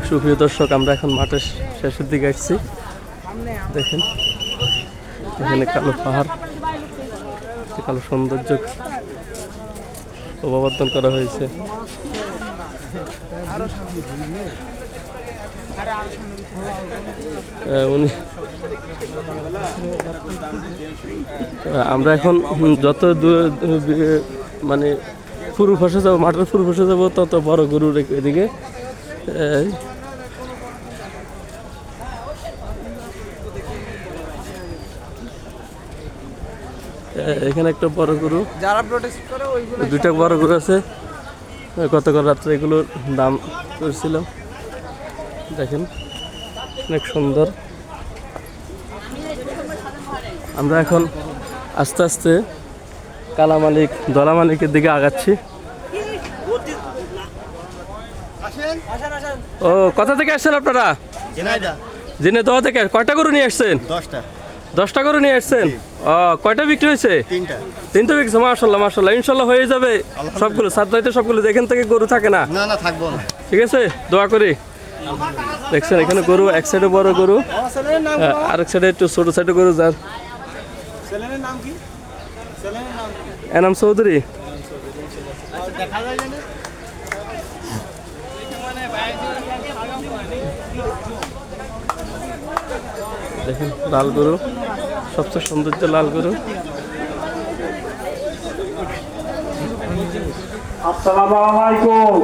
সুপ্রিয় দর্শক, আমরা এখন মাঠের শেষের দিকে আসছি। দেখেন এখানে কালো পাহাড়, কালো সৌন্দর্য অববর্তন করা হয়েছে। আমরা এখন যত মানে পুরো ফসে যাবো, মাঠের পুরো ফসে যাবো, তত বড় গরু এদিকে। এখানে একটা বড় গরু, দুইটা বড় গরু আছে। গতকাল রাত্রে এগুলোর দাম করছিলাম। দেখেন অনেক সুন্দর। আমরা এখন আস্তে আস্তে কালা মালিক, দলা মালিকের দিকে আগাচ্ছি। ও, কোথা থেকে আসছেন আপনারা? ঝিনাইদহ থেকে। কয়টা গরু নিয়ে আসছেন? 10টা গরু নিয়ে আসছেন। ও, কয়টা বিক্রি হয়েছে? 3টা বিক্রি। মাশাআল্লাহ মাশাআল্লাহ, ইনশাআল্লাহ হয়ে যাবে সবগুলো। সাতটাইতে সবগুলো, এখান থেকে গরু থাকে না? না থাকবো না। ঠিক আছে, দোয়া করি। দেখছেন এখানে গরু, এক সাইডে বড় গরু, আরেক সাইডে একটু ছোট সাইডে গরু। যার এনাম চৌধুরী। দেখেন লাল গরু, সবচেয়ে সৌন্দর্য লাল গরু। আসসালামু আলাইকুম।